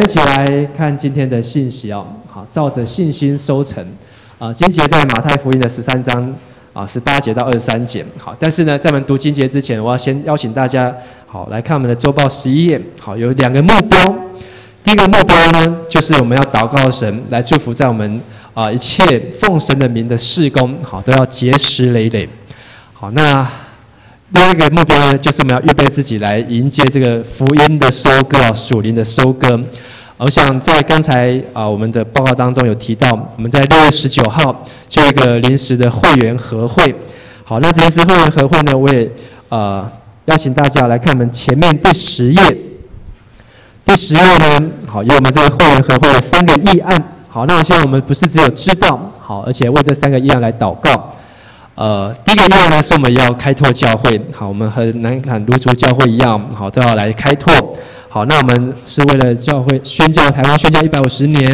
一起来看今天的信息哦。好，照着信心收成。经节在马太福音的13章18节到23节。好，但是呢，在我们读经节之前，我要先邀请大家好来看我们的周报11页。好，有2个目标。第一个目标呢，就是我们要祷告神来祝福在我们一切奉神的名的事工，好都要结实累累。好，那另一个目标呢，就是我们要预备自己来迎接这个福音的收割属灵的收割。我想在刚才我们的报告当中有提到，我们在6月19号就有一个临时的会员合会。好，那这次会员合会呢，我也邀请大家来看我们前面第10页。第10页呢，好，有我们这个会员合会的3个议案。好，那我希望我们不是只有知道，好，而且为这3个议案来祷告。第一个议案呢，是我们要开拓教会。好，我们和南坎卢竹教会一样，好，都要来开拓。好，那我们是为了教会宣教台湾宣教150年，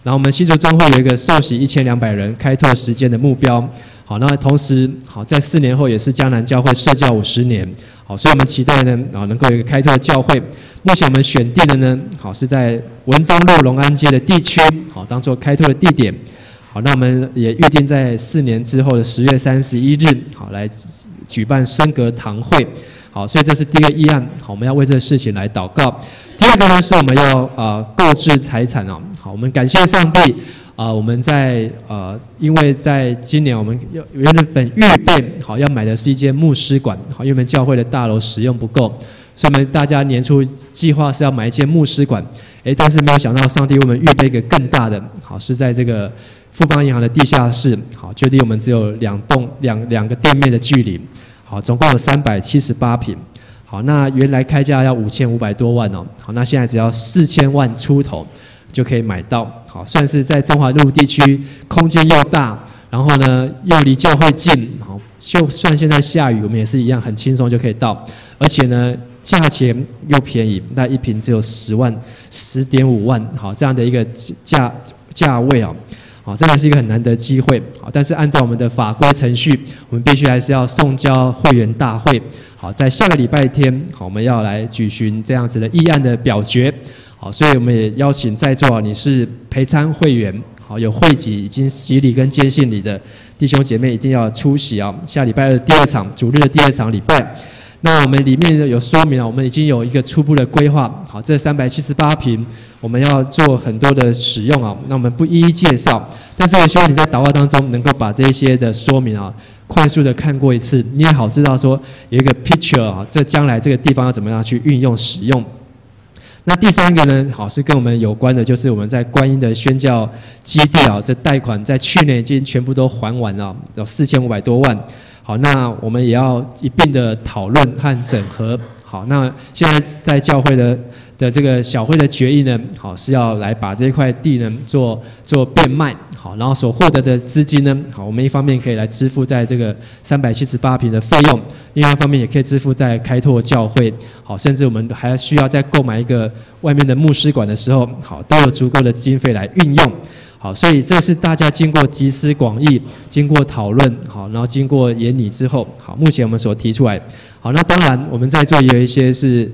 然后我们新竹中会有一个受洗1200人开拓时间的目标。好，那同时好在4年后也是江南教会设教50年。好，所以我们期待呢能够有一个开拓的教会。目前我们选定的呢，好是在文章路龙安街的地区，好当做开拓的地点。好，那我们也预定在4年之后的10月31日，好来举办升格堂会。好，所以这是第一个议案。好，我们要为这个事情来祷告。第二个呢，是我们要购置财产哦。好，我们感谢上帝。我们在因为在今年我们原本预备好要买的是一间牧师馆，好，因为我们教会的大楼使用不够，所以我们大家年初计划是要买一间牧师馆。但是没有想到上帝为我们预备一个更大的，好是在这个富邦银行的地下室，好，就离我们只有两个店面的距离。好，总共有378坪。好，那原来开价要5500多万哦。好，那现在只要4000万出头就可以买到。好，算是在中华路地区空间又大，然后呢又离教会近。好，就算现在下雨，我们也是一样很轻松就可以到。而且呢，价钱又便宜，那一坪只有10万，10.5万。好，这样的一个价位哦。好，真的是一个很难得的机会。好，但是按照我们的法规程序，我们必须还是要送交会员大会。好，在下个礼拜天，好，我们要来举行这样子的议案的表决。好，所以我们也邀请在座你是陪参会员，好，有会籍已经洗礼跟接信礼的弟兄姐妹一定要出席啊！下礼拜的第2场，主日的第2场礼拜。那我们里面有说明我们已经有一个初步的规划。好，这378坪我们要做很多的使用啊，那我们不一一介绍，但是我希望你在祷告当中能够把这些的说明快速的看过一次，你也好知道说有一个 picture 这将来这个地方要怎么样去运用使用。那第3个呢，好是跟我们有关的，就是我们在观音的宣教基地这贷款在去年已经全部都还完了，有4500多万。好，那我们也要一并的讨论和整合。好，那现在在教会的这个小会的决议呢，好是要来把这块地呢做变卖。好，然后所获得的资金呢，好我们一方面可以来支付在这个378坪的费用，另外一方面也可以支付在开拓教会。好，甚至我们还需要再购买一个外面的牧师馆的时候，好都有足够的经费来运用。好，所以这是大家经过集思广益，经过讨论，好，然后经过研拟之后，好，目前我们所提出来。好，那当然我们在座也有一些是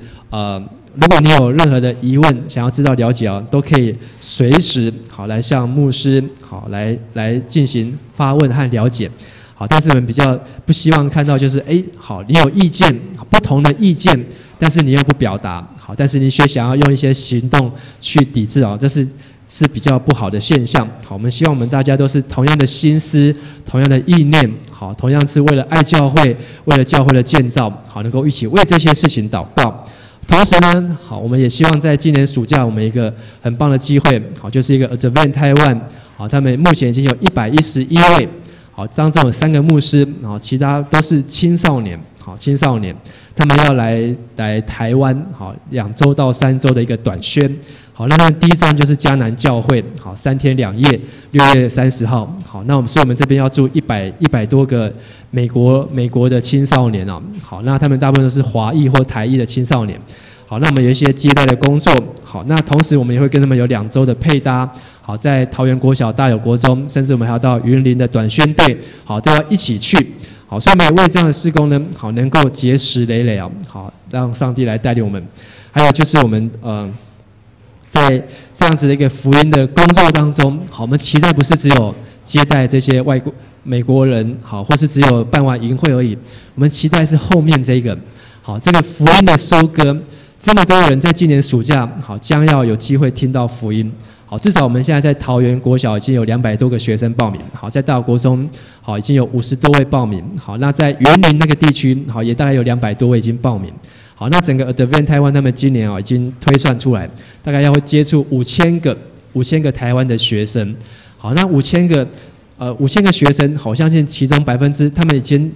如果你有任何的疑问，想要知道了解都可以随时好来向牧师好来进行发问和了解。好，但是我们比较不希望看到就是好你有意见，不同的意见，但是你又不表达，好，但是你却想要用一些行动去抵制这是比较不好的现象。好，我们希望我们大家都是同样的心思，同样的意念，好，同样是为了爱教会，为了教会的建造，好，能够一起为这些事情祷告。同时呢，好，我们也希望在今年暑假，我们一个很棒的机会，好，就是一个 Advent Taiwan， 好，他们目前已经有111位，好，当中有3个牧师，好，其他都是青少年，好，青少年，他们要来台湾，好，2周到3周的一个短宣。好，那第一站就是迦南教会，好，3天2夜，6月30号。好，那所以我们这边要住100多个美国的青少年好，那他们大部分都是华裔或台裔的青少年。好，那我们有一些接待的工作。好，那同时我们也会跟他们有2周的配搭。好，在桃园国小、大有国中，甚至我们还要到云林的短宣队，好，都要一起去。好，所以我们也为这样的事工呢，好能够结实累累好，让上帝来带领我们。还有就是我们在这样子的一个福音的工作当中，好，我们期待不是只有接待这些美国人，好，或是只有办完营会而已，我们期待是后面这个，好，这个福音的收割，这么多人在今年暑假，好，将要有机会听到福音。好，至少我们现在在桃园国小已经有200多个学生报名。好，在大国中，好，已经有50多位报名。好，那在员林那个地区，好，也大概有200多位已经报名。好，那整个 Advent 台湾他们今年已经推算出来，大概要会接触5000个台湾的学生。好，那5000个学生，好，相信其中他们已经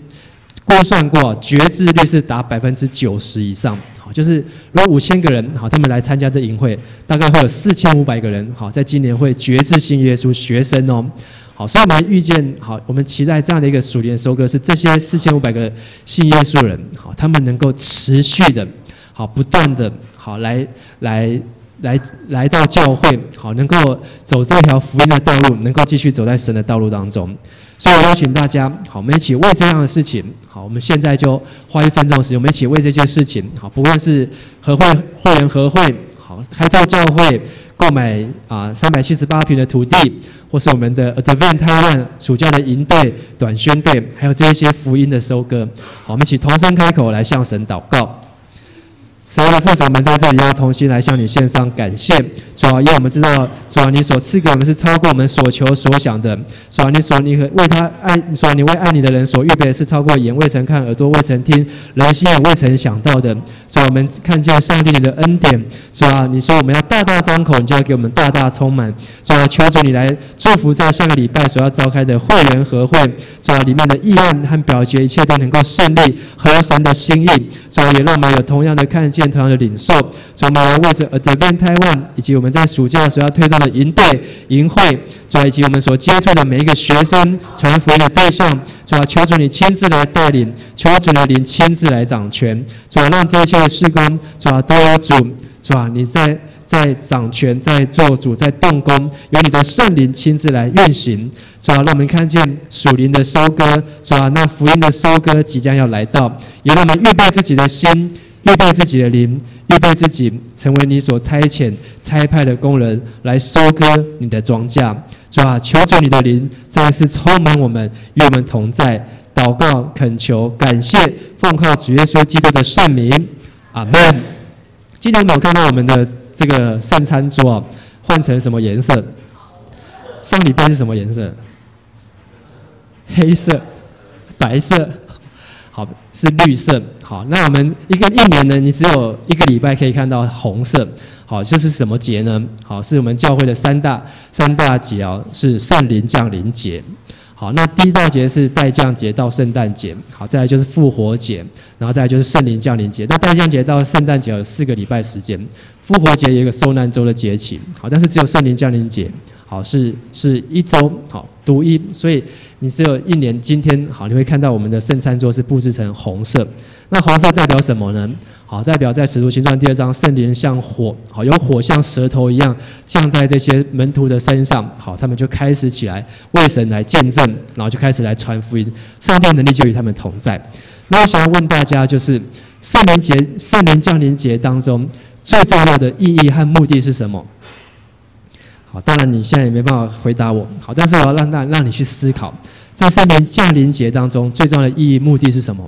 估算过，决志率是达90%以上。好，就是如果5000个人，好，他们来参加这营会，大概会有4500个人，好，在今年会决志信耶稣学生哦。好，所以我们预见，好，我们期待这样的一个属灵的收割，是这些4500个信耶稣的人，好，他们能够持续的，好，不断的，好，来到教会，好，能够走这条福音的道路，能够继续走在神的道路当中。所以我邀请大家，好，我们一起为这样的事情，好，我们现在就花1分钟的时间，我们一起为这件事情，好，不论是会员合会，好，开拓教会，购买378坪的土地，或是我们的 Advent 台湾暑假的营队、短宣队，还有这些福音的收割，好，我们一起同声开口来向神祷告。慈爱的父神，我们在这里要同心来向你献上感谢。主啊，因为我们知道，主啊，你所赐给我们是超过我们所求所想的。主啊，你为他爱，主啊，你为爱你的人所预备的是超过眼未曾看、耳朵未曾听、人心也未曾想到的。主啊，我们看见上帝你的恩典。主啊，你说我们要大大张口，你就要给我们大大充满。主啊，求主你来祝福在下个礼拜所要召开的会员合会。主啊，里面的议案和表决一切都能够顺利，合神的心意。主啊，也让我们有同样的看见，同样的领受。主啊，我们为着 Advent 台湾以及我们在暑假所要推动的营队、营会，主啊，以及我们所接触的每一个学生、传福音的对象，主啊，求主你亲自来带领，求主你的灵亲自来掌权。主啊，让这一切的事工，主啊，都有主。主啊，你在掌权，在做主，在动工，由你的圣灵亲自来运行。主啊，让我们看见属灵的收割。主啊，那福音的收割即将要来到，也让我们预备自己的心，预备自己的灵，预备自己成为你所差派的工人，来收割你的庄稼。主啊，求主你的灵再次充满我们，与我们同在。祷告、恳求、感谢，奉靠主耶稣基督的圣名，阿们。今天我们有看到我们的这个圣餐桌啊，换成什么颜色？上礼拜是什么颜色？黑色、白色，好，是绿色。好，那我们一年呢，你只有1个礼拜可以看到红色。好，这是什么节呢？好，是我们教会的三大节啊，是圣灵降临节。好，那第一大节是代降节到圣诞节，好，再来就是复活节，然后再来就是圣灵降临节。那代降节到圣诞节有4个礼拜时间，复活节有一个受难周的节期，好，但是只有圣灵降临节，好是1周，好独一，所以你只有1年。今天好，你会看到我们的圣餐桌是布置成红色，那红色代表什么呢？好，代表在使徒行传2章，圣灵像火，好，有火像舌头一样降在这些门徒的身上，好，他们就开始起来为神来见证，然后就开始来传福音，上帝的能力就与他们同在。那我想要问大家，就是圣灵降临节当中最重要的意义和目的是什么？好，当然你现在也没办法回答我，好，但是我要让你去思考，在圣灵降临节当中最重要的意义目的是什么？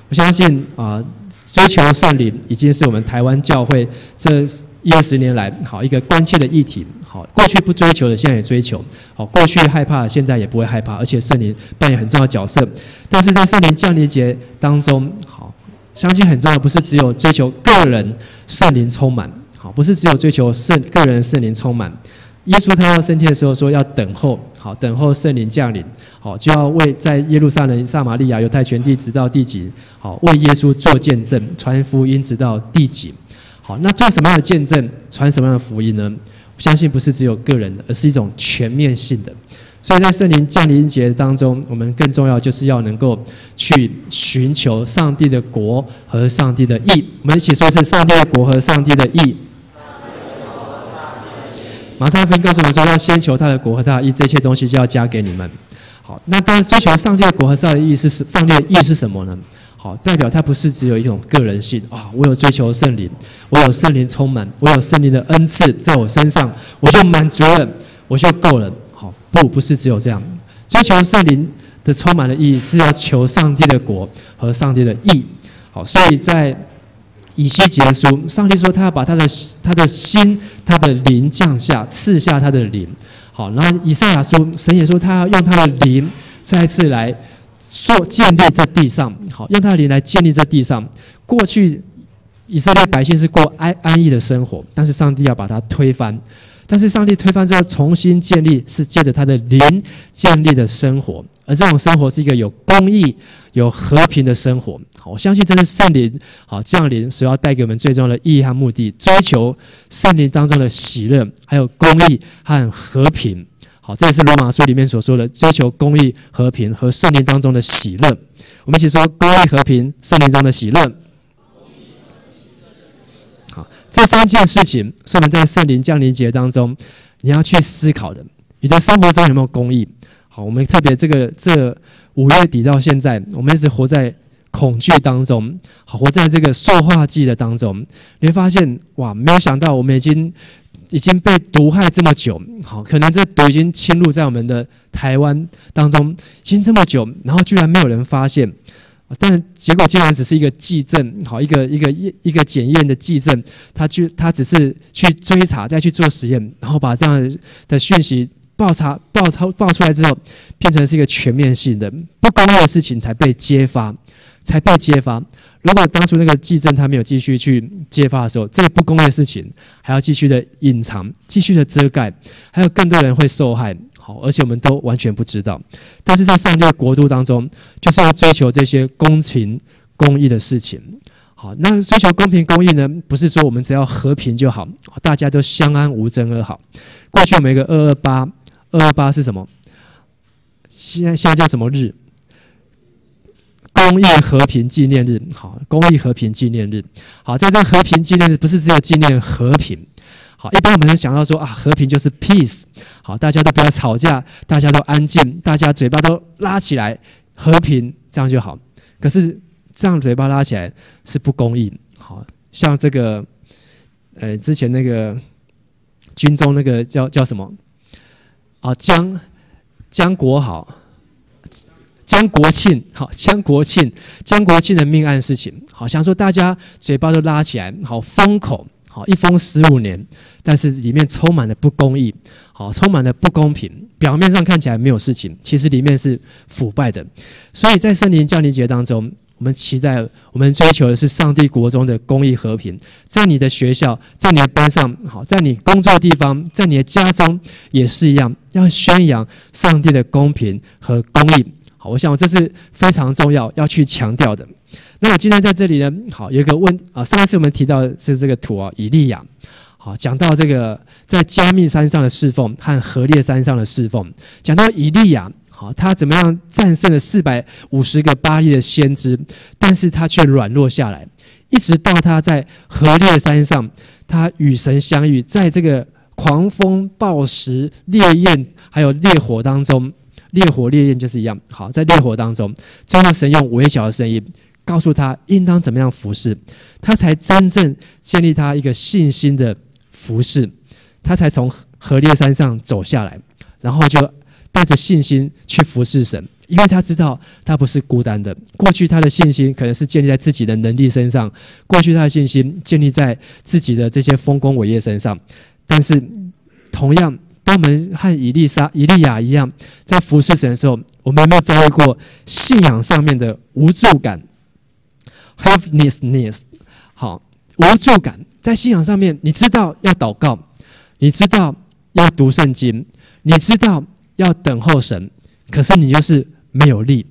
我相信追求圣灵已经是我们台湾教会这10-20年来好一个关切的议题。好，过去不追求的，现在也追求；好，过去害怕的，现在也不会害怕，而且圣灵扮演很重要的角色。但是在圣灵降临节当中，好，相信很重要，不是只有追求个人圣灵充满，好，不是只有追求个人圣灵充满。耶稣他要升天的时候说要等候，好，等候圣灵降临，好，就要为在耶路撒冷、撒玛利亚、犹太全地直到地极，好，为耶稣做见证，传福音直到地极。好，那做什么样的见证，传什么样的福音呢？我相信不是只有个人的，而是一种全面性的。所以在圣灵降临节当中，我们更重要就是要能够去寻求上帝的国和上帝的义。我们一起说是上帝的国和上帝的义。马太福音告诉我们说，要先求他的国和他的义，这些东西就要加给你们。好，那当然追求上帝的国和上帝的义是什么呢？好，好，代表它不是只有一种个人性啊，我有追求圣灵，我有圣灵充满，我有圣灵的恩赐在我身上，我就满足了，我就够了。好，不是只有这样，追求圣灵的充满的意义是要求上帝的国和上帝的义。好，所以在以西结书，上帝说他要把他的心、他的灵降下，赐下他的灵。好，然后以赛亚书，神也说他要用他的灵再一次来建立这地上。好，用他的灵来建立这地上。过去以色列百姓是过安逸的生活，但是上帝要把它推翻。但是上帝推翻之后重新建立，是借着他的灵建立的生活，而这种生活是一个有公义、有和平的生活。好，我相信这是圣灵好降临所要带给我们最重要的意义和目的，追求圣灵当中的喜乐，还有公义和和平。好，这也是罗马书里面所说的，追求公义、和平和圣灵当中的喜乐。我们一起说：公义、和平、圣灵中的喜乐。这三件事情是我们在圣灵降临节当中你要去思考的。你的生活中有没有公义？好，我们特别这5月底到现在，我们一直活在恐惧当中，好，活在这个塑化剂的当中。你会发现，哇，没有想到我们已经被毒害这么久，好，可能这毒已经侵入在我们的台湾当中，已经这么久，然后居然没有人发现。但结果竟然只是一个剂证，好，一个检验的剂证，他只是去追查，再去做实验，然后把这样的讯息爆出来之后，变成是一个全面性的不公义的事情才被揭发。如果当初那个剂证他没有继续去揭发的时候，这个不公义的事情还要继续的隐藏，继续的遮盖，还有更多人会受害。好，而且我们都完全不知道。但是在上帝的国度当中，就是要追求这些公平公义的事情。好，那追求公平公义呢，不是说我们只要和平就好，大家都相安无争而好。过去我们有一个228是什么？现在叫什么日？公益和平纪念日。好，公益和平纪念日。好，在这个和平纪念日，不是只有纪念和平。好，一般我们会想到说和平就是 peace， 好，大家都不要吵架，大家都安静，大家嘴巴都拉起来，和平这样就好。可是这样嘴巴拉起来是不公义。好，像这个之前那个军中那个叫什么江国庆，好，江国庆的命案事情，好，想说大家嘴巴都拉起来，好，封口。好，一封15年，但是里面充满了不公义，好，充满了不公平。表面上看起来没有事情，其实里面是腐败的。所以在圣灵降临节当中，我们追求的是上帝国中的公义和平。在你的学校，在你的班上，好，在你工作的地方，在你的家中也是一样，要宣扬上帝的公平和公义。好，我想这是非常重要要去强调的。那我今天在这里呢，好，有一个上一次我们提到的是这个图以利亚，好，讲到这个在加密山上的侍奉和何烈山上的侍奉，讲到以利亚，好，他怎么样战胜了450个巴力的先知，但是他却软弱下来，一直到他在何烈山上，他与神相遇，在这个狂风暴石烈焰还有烈火当中，烈火烈焰就是一样，好，在烈火当中，最后神用微小的声音告诉他应当怎么样服侍，他才真正建立他一个信心的服侍，他才从何烈山上走下来，然后就带着信心去服侍神，因为他知道他不是孤单的。过去他的信心可能是建立在自己的能力身上，过去他的信心建立在自己的这些丰功伟业身上，但是同样当我们和以利亚一样，在服侍神的时候，我们有没有遭遇过信仰上面的无助感 helplessness？ 好，无助感在信仰上面，你知道要祷告，你知道要读圣经，你知道要等候神，可是你就是没有力。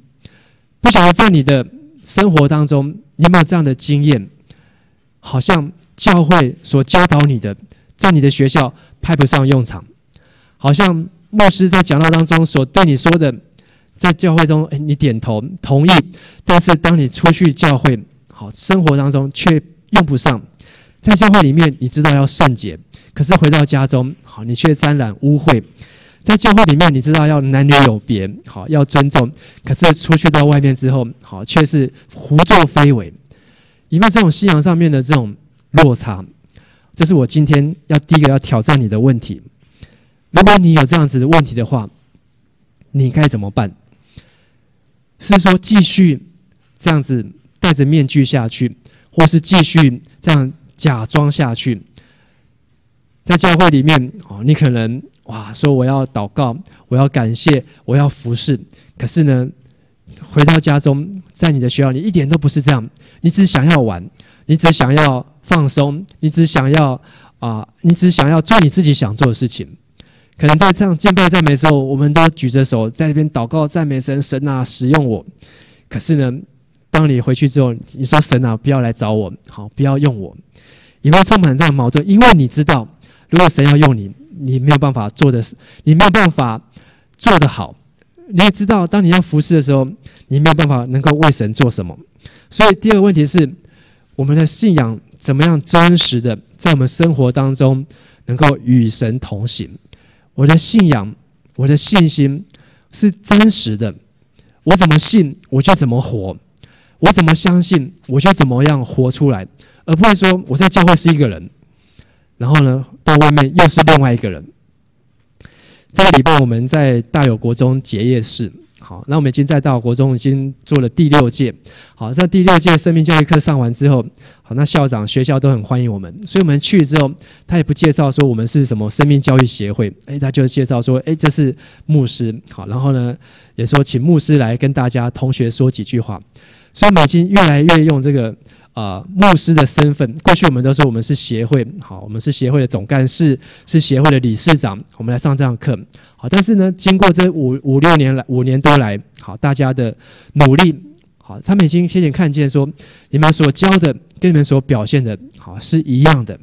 不晓得在你的生活当中，你有没有这样的经验？好像教会所教导你的，在你的学校派不上用场，好像牧师在讲道当中所对你说的，在教会中你点头同意，但是当你出去教会，好，生活当中却用不上。在教会里面你知道要圣洁，可是回到家中，好，你却沾染污秽。在教会里面，你知道要男女有别，好，要尊重。可是出去到外面之后，好，却是胡作非为。有没有这种信仰上面的这种落差？这是我今天第一个要挑战你的问题。如果你有这样子的问题的话，你该怎么办？是说继续这样子戴着面具下去，或是继续这样假装下去？在教会里面，你可能说我要祷告，我要感谢，我要服侍。可是呢，回到家中，在你的学校，你一点都不是这样。你只想要玩，你只想要放松，你只想要做你自己想做的事情。可能在这样敬拜赞美的时候，我们都举着手在那边祷告赞美神，神啊，使用我。可是呢，当你回去之后，你说神啊，不要来找我，好，不要用我，有没有充满这样的矛盾？因为你知道，如果神要用你，你没有办法做的好。你也知道，当你要服侍的时候，你没有办法能够为神做什么。所以第二个问题是，我们的信仰怎么样真实的在我们生活当中能够与神同行？我的信仰，我的信心是真实的。我怎么信，我就怎么活；我怎么相信，我就怎么样活出来，而不会说我在教会是一个人，然后呢，到外面又是另外一个人。这个礼拜我们在大有国中结业式，好，那我们已经在大有国中已经做了第6届，好，在第6届生命教育课上完之后，好，那校长学校都很欢迎我们，所以我们去之后，他也不介绍说我们是什么生命教育协会，他就介绍说，这是牧师，好，然后呢，也说请牧师来跟大家同学说几句话，所以我们已经越来越用这个牧师的身份。过去我们都说我们是协会，好，我们是协会的总干事，是协会的理事长，我们来上这样的课，好，但是呢，经过这5年多来，好，大家的努力，好，他们已经先看见说，你们所教的跟你们所表现的，好，是一样的，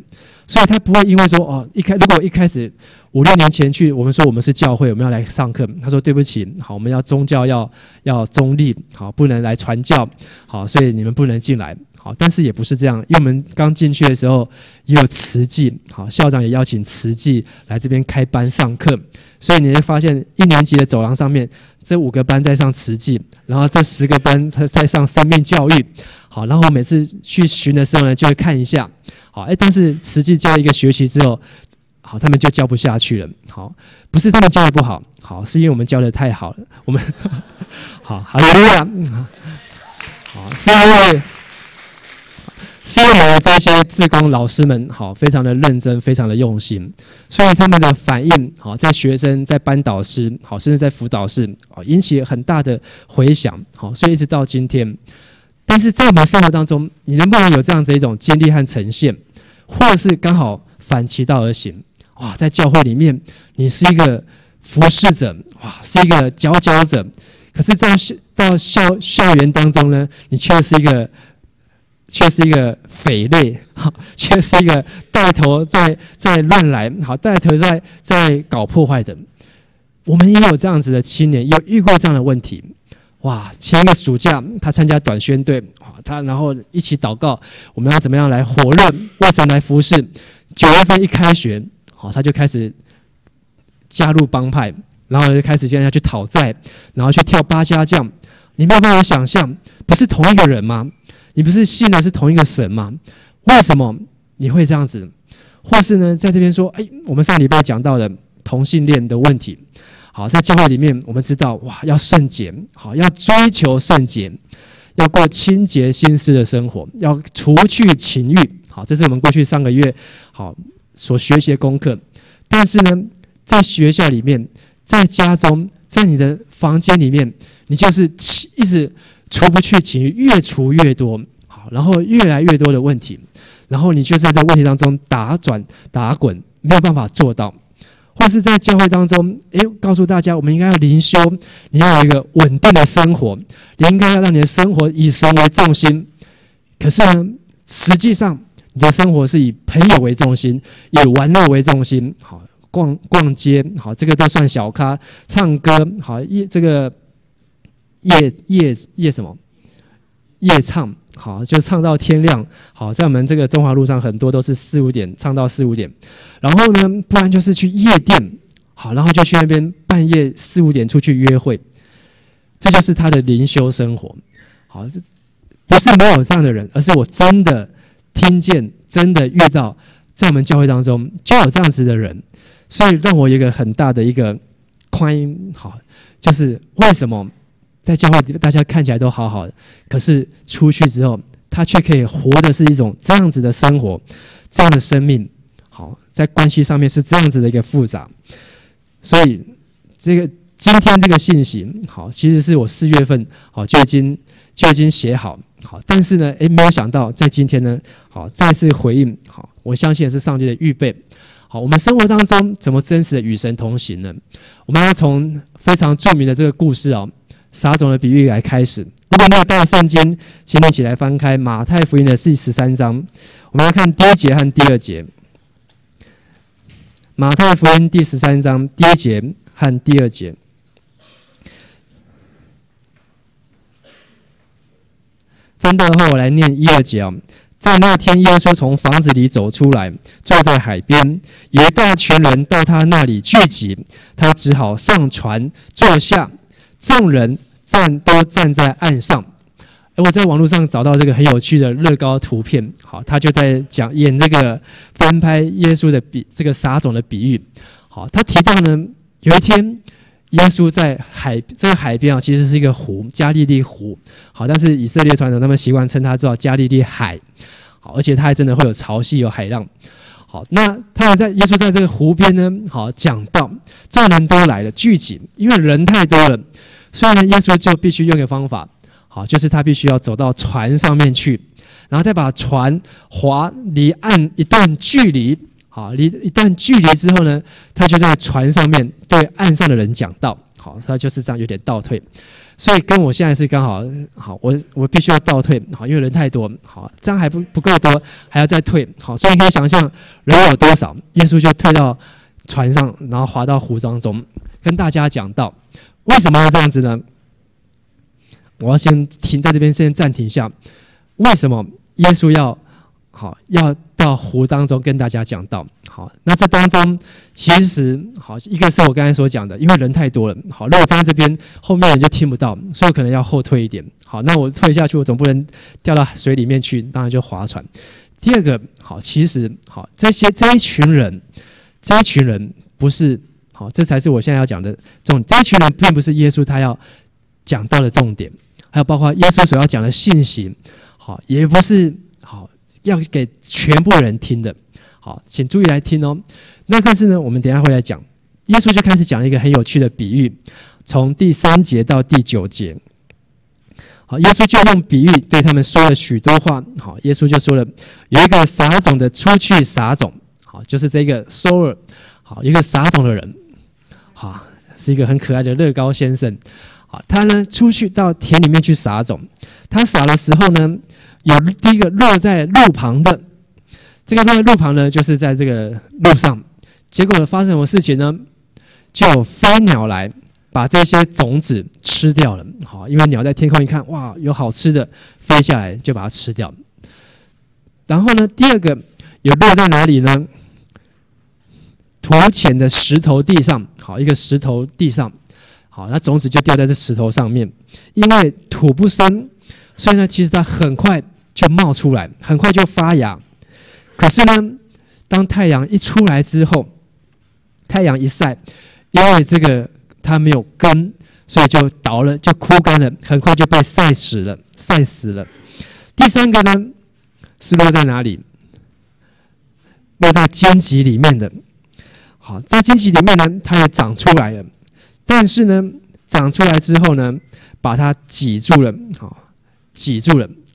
所以他不会因为说，如果一开始5、6年前去，我们说我们是教会，我们要来上课，他说对不起，好，我们要宗教要中立，好，不能来传教，好，所以你们不能进来。好，但是也不是这样，因为我们刚进去的时候也有慈济，好，校长也邀请慈济来这边开班上课，所以你会发现1年级的走廊上面，这5个班在上慈济，然后这10个班在上生命教育，好，然后每次去巡的时候呢，就会看一下，好，但是慈济教1个学期之后，好，他们就教不下去了，好，不是他们教的不好，好，是因为我们教的太好了，我们好，哈利路亚，好，是因为我们这些志工老师们，好，非常的认真，非常的用心，所以他们的反应，好，在学生、在班导师，好，甚至在辅导室，引起很大的回响，好，所以一直到今天。但是在我们生活当中，你能不能有这样子一种经历和呈现，或是刚好反其道而行？哇，在教会里面，你是一个服侍者，哇，是一个佼佼者，可是到校园当中呢，你却是一个匪类，好，却是一个带头在乱来，好，带头在搞破坏的。我们也有这样子的青年，有遇过这样的问题。哇，前一个暑假他参加短宣队，然后一起祷告，我们要怎么样来火热为神来服侍。9月份一开学，好，他就开始加入帮派，然后就开始跟人家去讨债，然后去跳八家将。你没有办法想象，不是同一个人吗？你不是信的是同一个神吗？为什么你会这样子？或是呢，在这边说，我们上礼拜讲到的同性恋的问题，好，在教会里面，我们知道，哇，要圣洁，好，要追求圣洁，要过清洁心思的生活，要除去情欲，好，这是我们过去3个月好所学习的功课。但是呢，在学校里面，在家中，在你的房间里面，你就是一直除不去情欲，越除越多，好，然后越来越多的问题，然后你就在这问题当中打滚，没有办法做到。或是在教会当中，告诉大家，我们应该要灵修，你要有一个稳定的生活，你应该要让你的生活以神为重心。可是呢，实际上你的生活是以朋友为重心，以玩乐为重心，好，逛街，好，这个都算小咖，唱歌，好，这个夜什么？夜唱，好，就唱到天亮，好，在我们这个中华路上很多都是4、5点唱到4、5点，然后呢，不然就是去夜店，好，然后就去那边半夜4、5点出去约会，这就是他的灵修生活。好，这不是没有这样的人，而是我真的听见，真的遇到，在我们教会当中就有这样子的人，所以让我有一个很大的一个宽音，好，就是为什么在教会大家看起来都好好的，可是出去之后，他却可以活的是一种这样子的生活，这样的生命，好，在关系上面是这样子的一个复杂。所以这个今天这个信息，好，其实是我4月份好就已经写好，好，但是呢，没有想到在今天呢，好再次回应，好，我相信也是上帝的预备。好，我们生活当中怎么真实的与神同行呢？我们要从非常著名的这个故事撒种的比喻来开始。如果没有带圣经，请你一起来翻开马太福音的第13章，我们要看第1节和第2节。马太福音第13章第1节和第2节。翻到后，我来念1、2节。在那天，耶稣从房子里走出来，坐在海边，有一大群人到他那里聚集，他只好上船坐下，众人都站在岸上。而我在网络上找到这个很有趣的乐高图片，好，他就在演这个翻拍耶稣的这个撒种的比喻。好，他提到呢，有一天耶稣在这个海边其实是一个湖，加利利湖。好，但是以色列传统他们习惯称它叫加利利海。好，而且它还真的会有潮汐，有海浪。好，那耶稣在这个湖边呢，好讲道，众人都来了，聚集，因为人太多了，所以呢，耶稣就必须用一个方法，好，就是他必须要走到船上面去，然后再把船划离岸一段距离。好，离一段距离之后呢，他就在船上面对岸上的人讲道。好，他就是这样有点倒退，所以跟我现在是刚好，好，我必须要倒退，好，因为人太多，好，这样还不够多，还要再退，好，所以你可以想象人有多少，耶稣就退到船上，然后滑到湖当中，跟大家讲道。为什么要这样子呢？我要先停在这边，先暂停一下。为什么耶稣要到湖当中跟大家讲道？好，那这当中其实好，一个是我刚才所讲的，因为人太多了，好，如果站在这边，后面人就听不到，所以我可能要后退一点。好，那我退下去，我总不能掉到水里面去，当然就划船。第二个，好，其实好，这一群人不是好，这才是我现在要讲的重点。这一群人并不是耶稣他要讲到的重点，还有包括耶稣所要讲的信息，好，也不是好要给全部人听的。好，请注意来听哦。那但是呢，我们等一下会来讲，耶稣就开始讲一个很有趣的比喻，从第3节到第9节。好，耶稣就用比喻对他们说了许多话。好，耶稣就说了，有一个撒种的出去撒种，好，就是这个 sower， 好，一个撒种的人，好，是一个很可爱的乐高先生。好，他呢出去到田里面去撒种，他撒的时候呢，有第一个落在路旁的。这个路旁呢，就是在这个路上，结果呢发生什么事情呢？就有飞鸟来把这些种子吃掉了。好，因为鸟在天空一看，哇，有好吃的，飞下来就把它吃掉。然后呢，第二个有落在哪里呢？土浅的石头地上。好，一个石头地上，好，那种子就掉在这石头上面，因为土不深，所以呢，其实它很快就冒出来，很快就发芽。可是呢，当太阳一出来之后，太阳一晒，因为这个它没有根，所以就倒了，就枯干了，很快就被晒死了。第三个呢，是落在哪里？落在荆棘里面的。好，在荆棘里面呢，它也长出来了，但是呢，长出来之后呢，把它挤住了，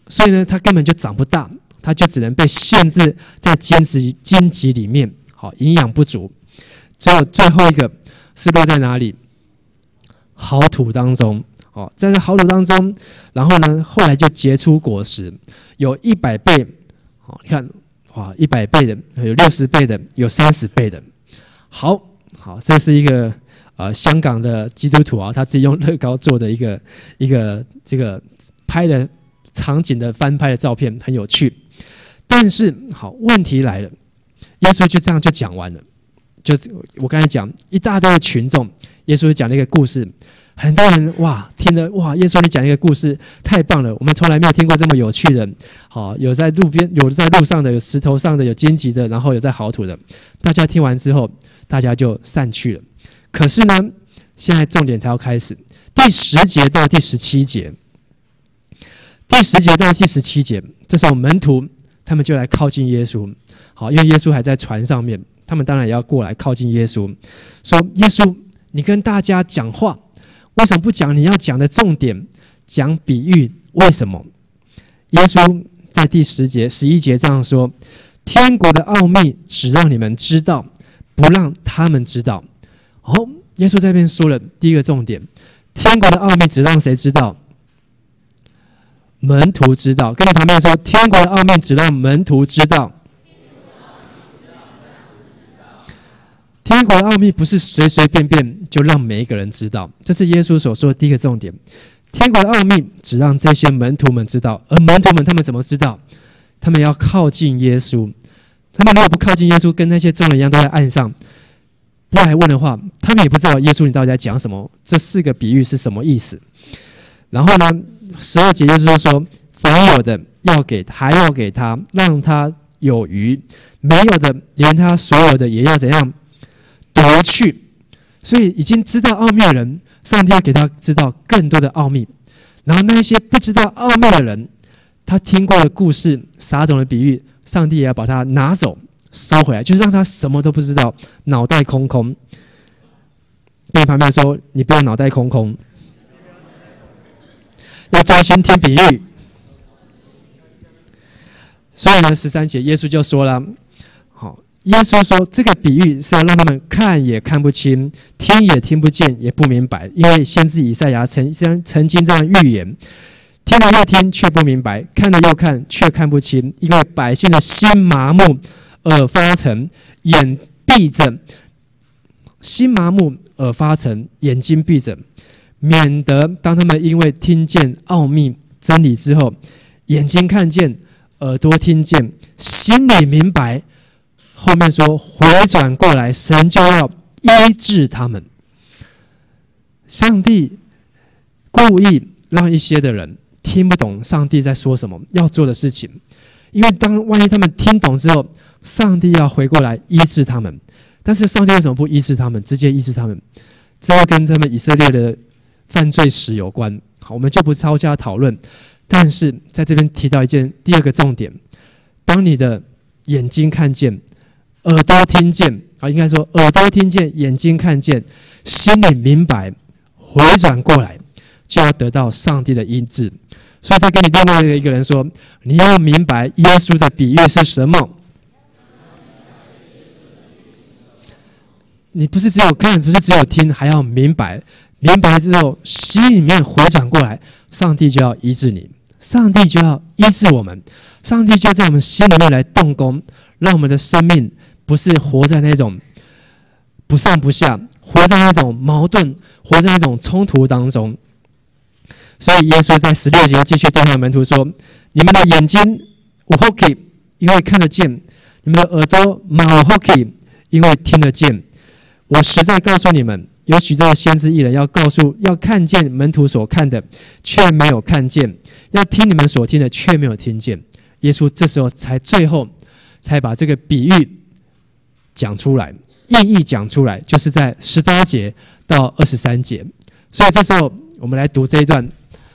所以呢，它根本就长不大。它就只能被限制在荆棘里面，好，营养不足。最后一个是落在哪里？好土当中，好，在这好土当中，然后呢，后来就结出果实，有100倍，好，你看，哇，100倍的，有60倍的，有30倍的。好，这是一个香港的基督徒啊，他自己用乐高做的一个这个拍的场景的翻拍的照片，很有趣。但是好，问题来了，耶稣就这样就讲完了。就我刚才讲一大堆的群众，耶稣讲了一个故事，很多人哇听了哇，耶稣你讲一个故事太棒了，我们从来没有听过这么有趣的。好，有在路边，有在路上的，有石头上的，有荆棘的，然后有在好土的。大家听完之后，大家就散去了。可是呢，现在重点才要开始，第10节到第17节。第10节到第17节，这时候门徒他们就来靠近耶稣。好，因为耶稣还在船上面，他们当然也要过来靠近耶稣，说：“耶稣，你跟大家讲话，为什么不讲你要讲的重点，讲比喻？为什么？”耶稣在第10节、11节这样说：“天国的奥秘只让你们知道，不让他们知道。”哦，耶稣在这边说了第一个重点：天国的奥秘只让谁知道？门徒知道。跟你旁边说，天国的奥秘只让门徒知道。天国的奥秘不是随随便便就让每一个人知道，这是耶稣所说的第一个重点。天国的奥秘只让这些门徒们知道，而门徒们他们怎么知道？他们要靠近耶稣。他们如果不靠近耶稣，跟那些众人一样都在岸上，不来问的话，他们也不知道耶稣你到底在讲什么，这4个比喻是什么意思。然后呢，12节耶稣就说：“凡有的要给，还要给他，让他有余；没有的，连他所有的也要怎样夺去。”所以已经知道奥秘的人，上帝要给他知道更多的奥秘。然后那些不知道奥秘的人，他听过的故事、撒种的比喻，上帝也要把他拿走、收回来，就是让他什么都不知道，脑袋空空。跟你旁边说，你不要脑袋空空，要专心听比喻。所以呢，13节耶稣就说了，好，耶稣说这个比喻是要让他们看也看不清，听也听不见，也不明白，因为先知以赛亚曾经这样预言：听了又听，却不明白；看了又看，却看不清，因为百姓的心麻木，耳发沉，眼闭着。心麻木，耳发沉，眼睛闭着，免得当他们因为听见奥秘真理之后，眼睛看见，耳朵听见，心里明白，后面说回转过来，神就要医治他们。上帝故意让一些的人听不懂上帝在说什么，要做的事情，因为万一他们听懂之后，上帝要回过来医治他们。但是上帝为什么不医治他们，直接医治他们？这要跟他们以色列的犯罪史有关。好，我们就不超加讨论。但是在这边提到第二个重点：当你的眼睛看见，耳朵听见，应该说耳朵听见，眼睛看见，心里明白，回转过来，就要得到上帝的医治。所以再跟你另外一个人说，你要明白耶稣的比喻是什么。你不是只有看，不是只有听，还要明白。明白之后，心里面回转过来，上帝就要医治你，上帝就要医治我们，上帝就在我们心里面来动工，让我们的生命不是活在那种不上不下，活在那种矛盾，活在那种冲突当中。所以耶稣在16节继续对他的门徒说：“你们的眼睛有福气，因为看得见；你们的耳朵有福气，因为听得见。我实在告诉你们，有许多的先知艺人要看见门徒所看的，却没有看见；要听你们所听的，却没有听见。”耶稣这时候最后才把这个比喻讲出来，意义讲出来，就是在18节到23节。所以这时候我们来读这一段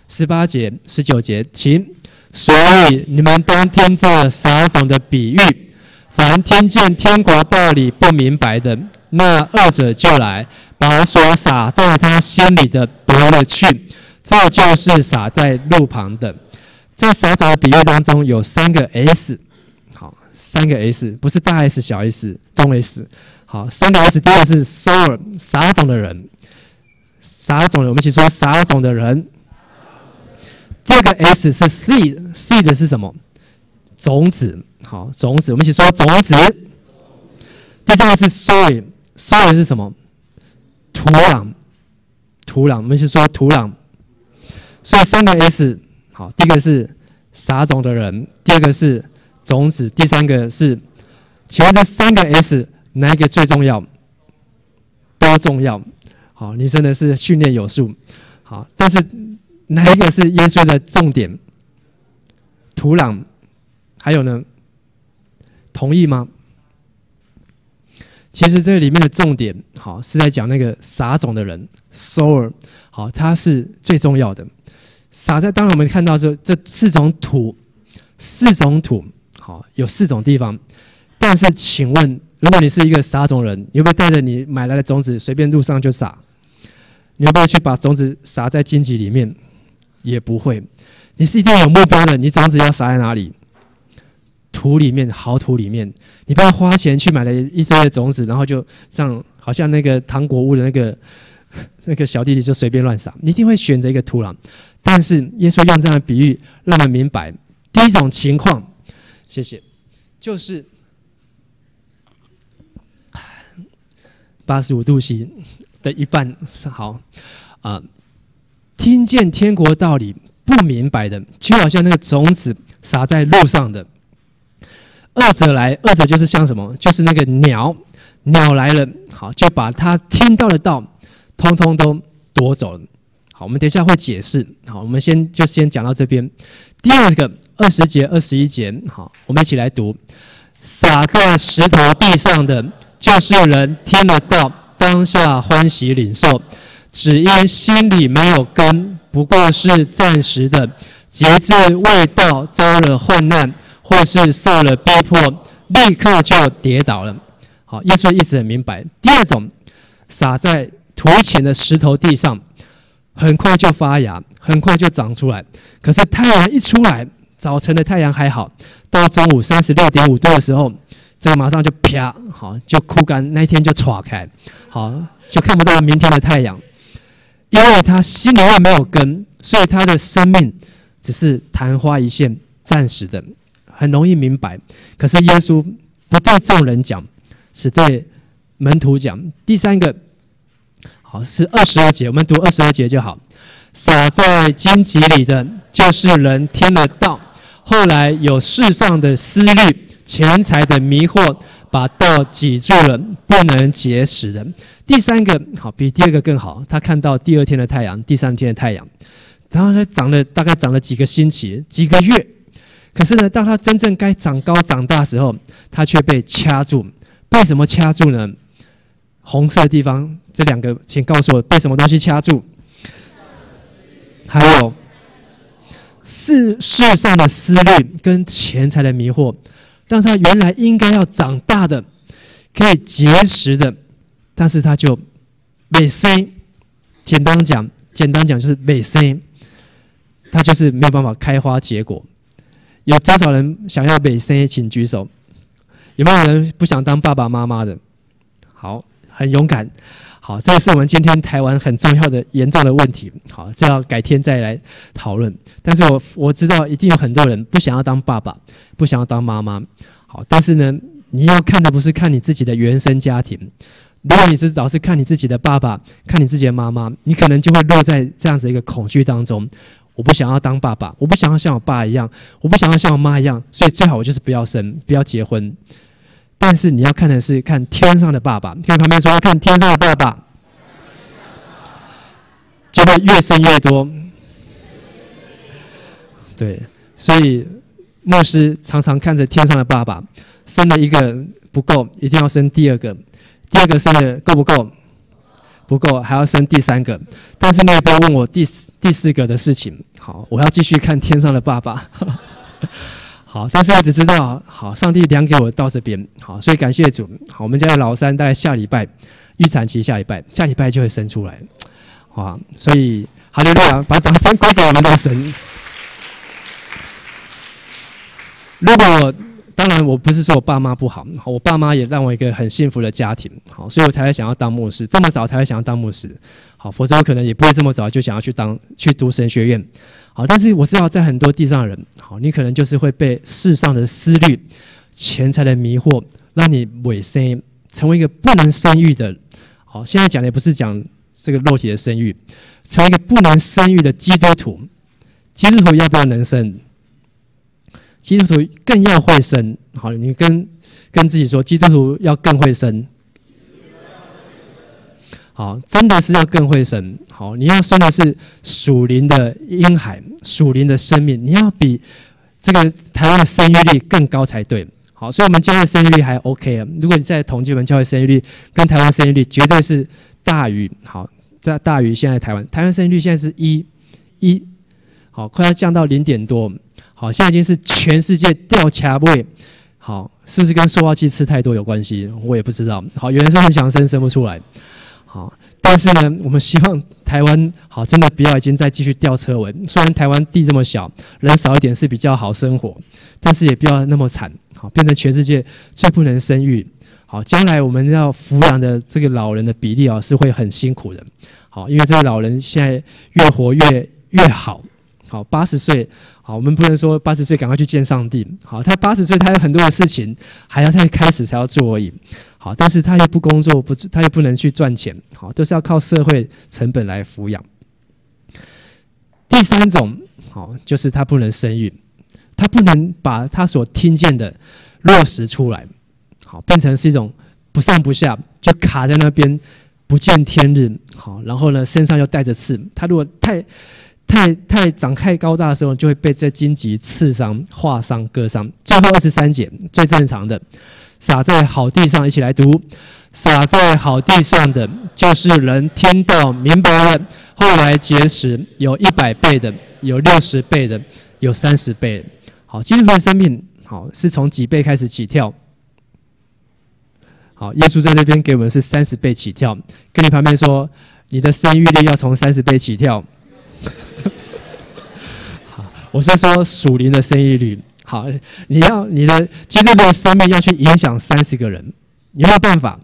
18节、19节，请。所以你们当听这撒种的比喻，凡听见天国道理不明白的，那恶者就来，把所撒在他心里的夺了去，这就是撒在路旁的。在撒种的比喻当中有3个 S， 好，3个 S， 不是大 S 小 S 中 S， 好，3个 S， 第一个是 sower 撒种的人，撒种的，我们一起说撒种的人。第二个 S 是 seed 是什么？种子，好，种子，我们一起说种子。第三个是 soil 是什么？土壤，我们一起说土壤。所以3个 S， 好，第一个是撒种的人，第二个是种子，第三个是，请问这3个 S 哪一个最重要？重要。好，你真的是训练有素。好，但是哪一个是耶稣的重点？土壤，还有呢？同意吗？其实这里面的重点，好，是在讲那个撒种的人 ，sower， 好，他是最重要的。撒在，当然我们看到这四种土，好，有4种地方。但是，请问，如果你是一个撒种人，你会不会带着你买来的种子，随便路上就撒？你会不会去把种子撒在荆棘里面？也不会。你是一定有目标的，你种子要撒在哪里？土里面，好土里面。你不要花钱去买了一堆的种子，然后就这样，好像那个糖果屋的那个小弟弟就随便乱撒。你一定会选择一个土壤。但是耶稣用这样的比喻，让我们明白，第一种情况，谢谢，就是85度 C 的一半，好听见天国道理不明白的，就好像那个种子撒在路上的。二者就是像什么？就是那个鸟来了，好，就把他听到的道，通通都夺走了。好，我们等一下会解释。好，我们先讲到这边。第二个20节、21节，好，我们一起来读。撒在石头地上的，就是人听了道，当下欢喜领受，只因心里没有根，不过是暂时的，节制未到，遭了患难，或是受了逼迫，立刻就跌倒了。好，耶稣意思很明白。第二种，撒在土浅的石头地上，很快就发芽，很快就长出来。可是太阳一出来，早晨的太阳还好，到中午36.5度的时候，这个马上就啪，好，就枯干，那一天就垮开，好，就看不到明天的太阳。因为他心里面没有根，所以他的生命只是昙花一现，暂时的，很容易明白。可是耶稣不对众人讲，只对门徒讲。第三个，好，是22节，我们读22节就好。撒在荆棘里的，就是人听了道，后来有世上的思虑、钱财的迷惑，把道挤住了，不能结实的。第三个好，比第二个更好。他看到第2天的太阳，第3天的太阳，然后他大概长了几个星期、几个月。可是呢，当他真正该长高长大的时候，他却被掐住。被什么掐住呢？红色的地方，这2个，请告诉我，被什么东西掐住？还有世上的思虑跟钱财的迷惑，让他原来应该要长大的，可以结实的，但是他就没生。简单讲就是没生，他就是没有办法开花结果。有多少人想要没生？请举手。有没有人不想当爸爸妈妈的？好，很勇敢。好，这个是我们今天台湾很重要的严重的问题。好，这要改天再来讨论。但是我知道一定有很多人不想要当爸爸，不想要当妈妈。好，但是呢，你要看的不是看你自己的原生家庭。如果你是老是看你自己的爸爸，看你自己的妈妈，你可能就会落在这样子一个恐惧当中。我不想要当爸爸，我不想要像我爸一样，我不想要像我妈一样，所以最好我就是不要生，不要结婚。但是你要看的是看天上的爸爸，看旁边说要看天上的爸爸，就会越生越多。对，所以牧师常常看着天上的爸爸，生了一个不够，一定要生第2个，第2个生的够不够？不够，还要生第3个。但是呢，不要问我第4个的事情。好，我要继续看天上的爸爸。好，但是我只知道，好，上帝量给我到这边，好，所以感谢主。好，我们家的老三大概下礼拜预产期，下礼拜就会生出来，好，所以哈利路亚，把掌声归给我们的神。如果当然，我不是说我爸妈不好，我爸妈也让我一个很幸福的家庭，好，所以我才会想要当牧师，这么早才会想要当牧师，好，否则我可能也不会这么早就想要去读神学院，好，但是我知道在很多地上的人，好，你可能就是会被世上的思虑、钱财的迷惑，让你尾生，成为一个不能生育的，好，现在讲的也不是讲这个肉体的生育，成为一个不能生育的基督徒，基督徒要不要能生？基督徒更要会生，好，你跟自己说，基督徒要更会生。好，真的是要更会生。好，你要生的是属灵的婴孩，属灵的生命，你要比这个台湾的生育率更高才对。好，所以我们教会生育率还 OK 啊。如果你在统计我们教会生育率跟台湾生育率，绝对是大于大于现在台湾。台湾生育率现在是1，好，快要降到0点多。好，现在已经是全世界掉卡位。好，是不是跟塑化剂吃太多有关系？我也不知道。好，有人是很想生，生不出来。好，但是呢，我们希望台湾好真的不要已经再继续掉车尾。虽然台湾地这么小，人少一点是比较好生活，但是也不要那么惨，好变成全世界最不能生育。好，将来我们要抚养的这个老人的比例是会很辛苦的。好，因为这个老人现在越活越好。好，80岁，好，我们不能说80岁赶快去见上帝。好，他80岁，他有很多的事情还要再开始才要做而已。好，但是他又不工作，他又不能去赚钱，好，都是要靠社会成本来抚养。第3种，好，就是他不能生育，他不能把他所听见的落实出来，好，变成是一种不上不下，就卡在那边不见天日。好，然后呢，身上又带着刺，他如果太长太高大的时候，就会被这荆棘刺伤、划伤、割伤。最后23节最正常的。撒在好地上，一起来读。撒在好地上的，就是人听到明白了，后来结实，有100倍的，有60倍的，有30倍的。好，基督徒的生命，好是从几倍开始起跳？好，耶稣在这边给我们是30倍起跳。跟你旁边说，你的生育率要从30倍起跳。好，我是说属灵的生育率。好，你的基督徒的生命要去影响30个人，有没有办法？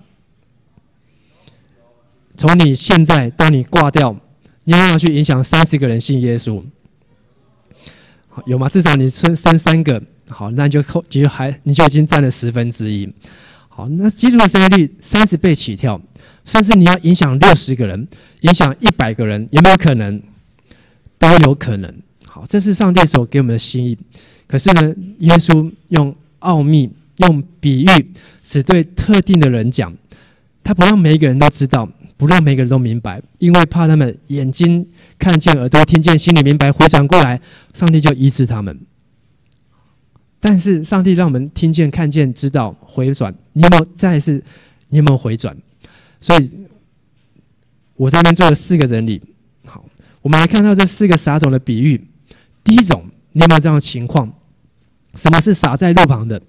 从你现在到你挂掉，你要去影响30个人信耶稣，好，有吗？至少你生3个，好，那你就已经占了1/10。好，那基督徒的生育率30倍起跳，甚至你要影响60个人，影响100个人，有没有可能？都有可能。好，这是上帝所给我们的心意。可是呢，耶稣用奥秘、用比喻，只对特定的人讲，他不让每一个人都知道，不让每一个人都明白，因为怕他们眼睛看见、耳朵听见、心里明白，回转过来，上帝就医治他们。但是上帝让我们听见、看见、知道、回转，你有没有回转？所以我在那边做了4个整理。好，我们来看到这4个撒种的比喻。第一种，你有没有这样的情况？什么是撒在路旁的？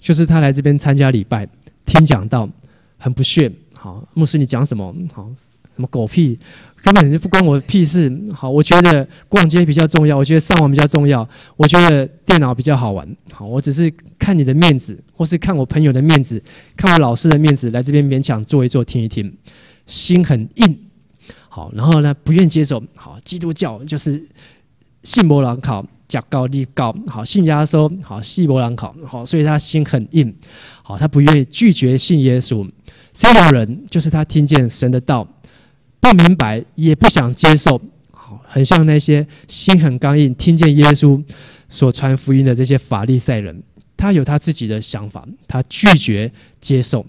就是他来这边参加礼拜、听讲道，很不屑。好，牧师你讲什么？好，什么狗屁，根本就不关我屁事。好，我觉得逛街比较重要，我觉得上网比较重要，我觉得电脑比较好玩。好，我只是看你的面子，或是看我朋友的面子，看我老师的面子，来这边勉强坐一坐、听一听，心很硬。好，然后呢，不愿接受。好，基督教就是信没人考。假高利高，好信压缩，好细波浪考，好，所以他心很硬，好，他不愿意拒绝信耶稣。这种人就是他听见神的道，不明白也不想接受，好，很像那些心很刚硬，听见耶稣所传福音的这些法利赛人，他有他自己的想法，他拒绝接受。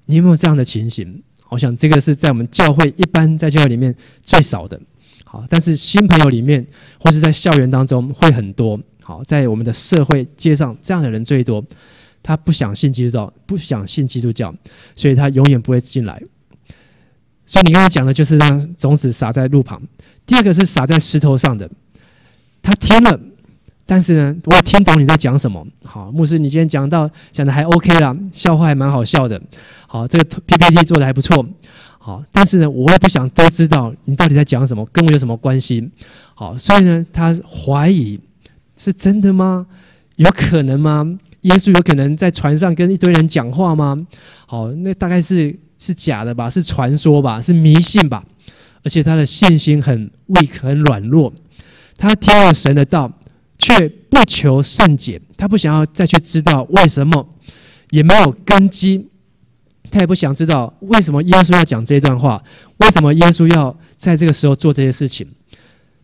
你有没有这样的情形？我想这个是在我们教会一般在教会里面最少的。好，但是新朋友里面，或是在校园当中会很多。好，在我们的社会街上，这样的人最多。他不想信基督教，不想信基督教，所以他永远不会进来。所以你刚才讲的就是让种子撒在路旁。第二个是撒在石头上的，他听了，但是呢，我也听懂你在讲什么。好，牧师，你今天讲的还 OK 啦，笑话还蛮好笑的。好，这个 PPT 做的还不错。好，但是呢，我也不想都知道你到底在讲什么，跟我有什么关系？好，所以呢，他怀疑是真的吗？有可能吗？耶稣有可能在船上跟一堆人讲话吗？好，那大概是假的吧，是传说吧，是迷信吧？而且他的信心很 weak， 很软弱。他听了神的道，却不求甚解，他不想要再去知道为什么，也没有根基。他也不想知道为什么耶稣要讲这段话，为什么耶稣要在这个时候做这些事情。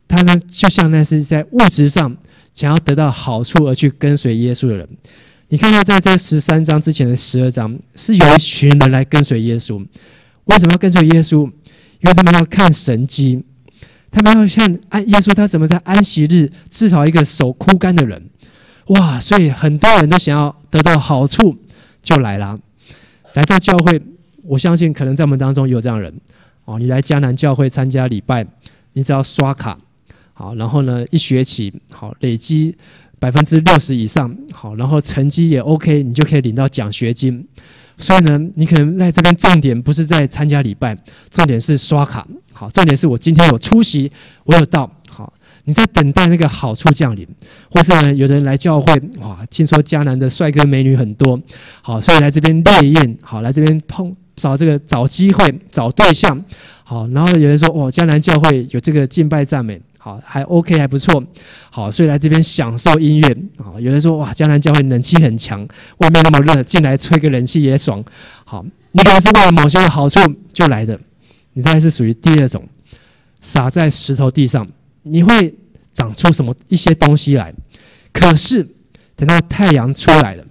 他呢，就像那是在物质上想要得到好处而去跟随耶稣的人。你看到在这13章之前的12章，是有一群人来跟随耶稣。为什么要跟随耶稣？因为他们要看神迹，他们要像耶稣他怎么在安息日治好一个手枯干的人。哇！所以很多人都想要得到好处，就来了。来到教会，我相信可能在我们当中有这样的人哦。你来迦南教会参加礼拜，你只要刷卡，好，然后呢一学期好累积60%以上，好，然后成绩也 OK， 你就可以领到奖学金。所以呢，你可能在这边重点不是在参加礼拜，重点是刷卡。好，重点是我今天有出席，我有到。好。你在等待那个好处降临，或是呢，有人来教会，哇，听说迦南的帅哥美女很多，好，所以来这边猎艳，好，来这边找机会找对象，好，然后有人说，哦，迦南教会有这个敬拜赞美，好，还 OK 还不错，好，所以来这边享受音乐，好，有人说，哇，迦南教会冷气很强，外面那么热，进来吹个冷气也爽，好，你可能是为了某些的好处就来的，你大概是属于第二种，撒在石头地上。你会长出一些东西来，可是等到太阳出来了，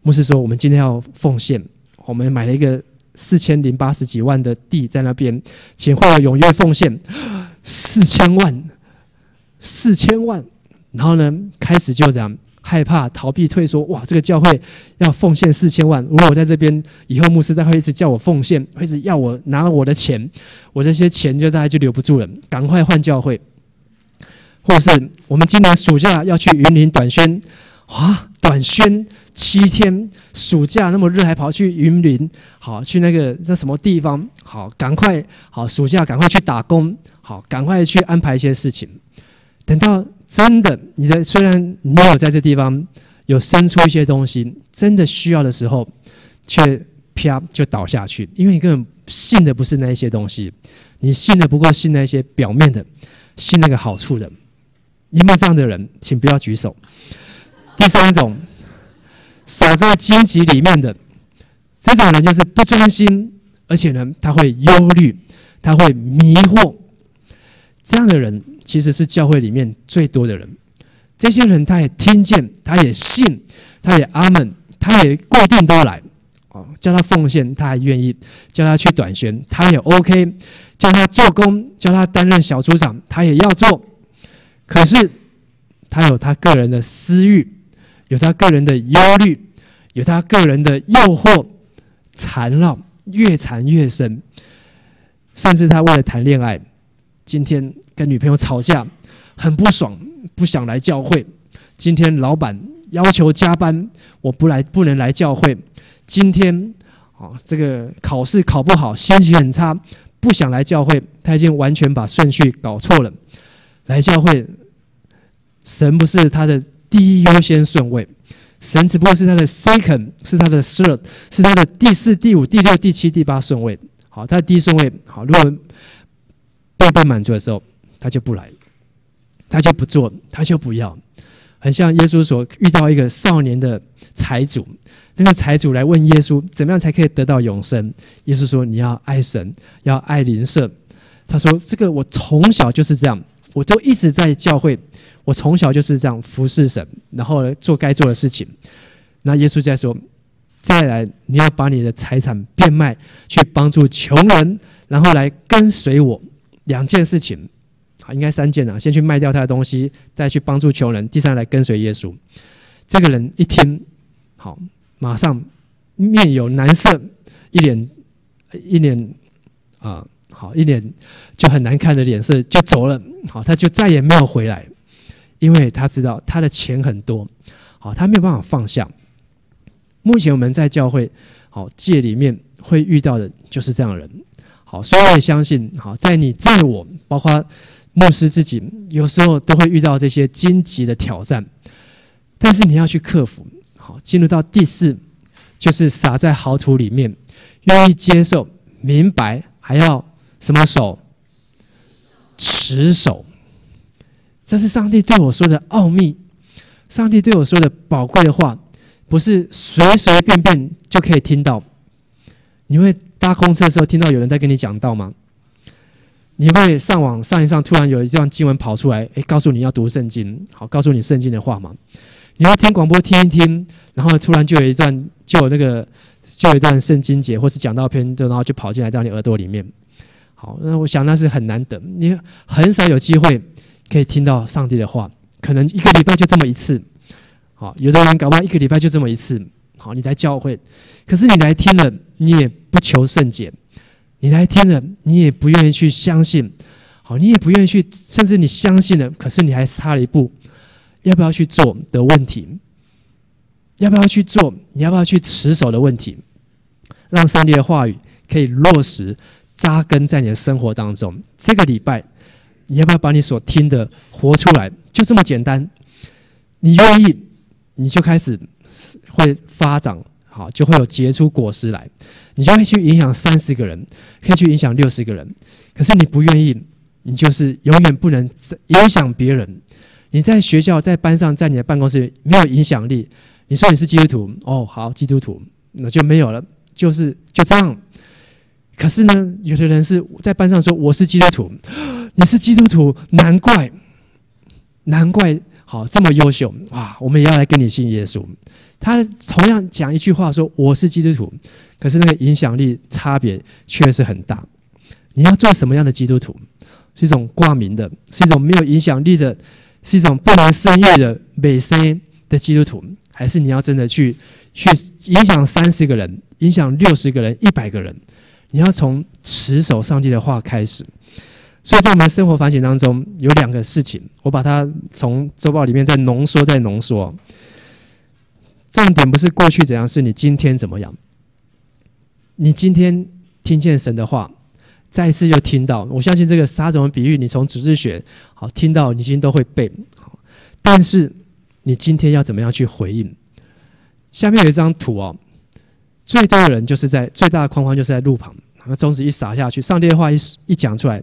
牧师说我们今天要奉献，我们买了一个4080几万的地在那边，请会友踊跃奉献4000万，然后呢开始就这样害怕逃避退缩，哇，这个教会要奉献4000万，如果我在这边以后，牧师再会一直叫我奉献，会一直要我拿我的钱，我这些钱就大概就留不住了，赶快换教会。或是我们今年暑假要去云林短宣，哇，短宣7天，暑假那么热还跑去云林，好，去那什么地方，好，赶快，好，暑假赶快去打工，好，赶快去安排一些事情。等到真的虽然你有在这地方有生出一些东西，真的需要的时候，却啪就倒下去，因为你根本信的不是那一些东西，你信的不过信那些表面的，信那个好处的。有没有这样的人？请不要举手。第三种，撒在荆棘里面的这种人，就是不专心，而且呢，他会忧虑，他会迷惑。这样的人其实是教会里面最多的人。这些人他也听见，他也信，他也阿们，他也固定都来。哦，叫他奉献，他还愿意；叫他去短宣，他也 OK；叫他做工，叫他担任小组长，他也要做。可是他有他个人的私欲，有他个人的忧虑，有他个人的诱惑，缠绕越缠越深，甚至他为了谈恋爱，今天跟女朋友吵架，很不爽，不想来教会。今天老板要求加班，我不能来教会。今天这个考试考不好，心情很差，不想来教会。他已经完全把顺序搞错了。来教会，神不是他的第一优先顺位，神只不过是他的 second， 是他的 third， 是他的第4、第5、第6、第7、第8顺位。好，他的第一顺位，好，如果被满足的时候，他就不来，他就不做，他就不要。很像耶稣所遇到一个少年的财主，那个财主来问耶稣，怎么样才可以得到永生？耶稣说：你要爱神，要爱邻舍。他说：这个我从小就是这样。我都一直在教会，我从小就是这样服侍神，然后做该做的事情。那耶稣在说，再来你要把你的财产变卖，去帮助穷人，然后来跟随我。2件事情，好，应该3件啊，先去卖掉他的东西，再去帮助穷人，第3来跟随耶稣。这个人一听，好，马上面有难色，一脸好，一脸就很难看的脸色就走了。好，他就再也没有回来，因为他知道他的钱很多，好，他没有办法放下。目前我们在教会好界里面会遇到的就是这样的人。好，所以我也相信，好，在你在我，包括牧师自己，有时候都会遇到这些荆棘的挑战，但是你要去克服。好，进入到第4，就是撒在好土里面，愿意接受、明白，还要什么守？持守。这是上帝对我说的奥秘，上帝对我说的宝贵的话，不是随随便便就可以听到。你会搭公车的时候听到有人在跟你讲道吗？你会上网上一上，突然有一段经文跑出来，告诉你要读圣经，好，告诉你圣经的话吗？你会听广播听一听，然后突然就有那个就有一段圣经节或是讲道篇，然后就跑进来到你耳朵里面。好，那我想那是很难得，你很少有机会可以听到上帝的话，可能一个礼拜就这么一次。好，有的人搞不好一个礼拜就这么一次。好，你来教会，可是你来听了，你也不求甚解；你来听了，你也不愿意去相信。好，你也不愿意去，甚至你相信了，可是你还差了一步，要不要去做的问题？要不要去做？你要不要去持守的问题？让上帝的话语可以落实、扎根在你的生活当中。这个礼拜，你要不要把你所听的活出来？就这么简单。你愿意，你就开始会发展，好，就会有结出果实来。你就会去影响30个人，可以去影响60个人。可是你不愿意，你就是永远不能影响别人。你在学校、在班上、在你的办公室没有影响力。你说你是基督徒，哦，好，基督徒，那就没有了，就这样。可是呢，有的人是在班上说我是基督徒，你是基督徒，难怪，好，这么优秀，哇，我们也要来跟你信耶稣。他同样讲一句话说我是基督徒，可是那个影响力差别确实很大。你要做什么样的基督徒？是一种挂名的，是一种没有影响力的，是一种不能生育的美生的基督徒，还是你要真的去影响30个人，影响60个人，100个人？你要从持守上帝的话开始。所以在我们生活反省当中，有2个事情，我把它从周报里面再浓缩。重点不是过去怎样，是你今天怎么样。你今天听见神的话，再一次又听到，我相信这个撒种的比喻，你从主日学好听到，你今天都会背。但是你今天要怎么样去回应？下面有一张图哦，最多的人就是在最大的框框就是在路旁，种子一撒下去，上帝的话一讲出来，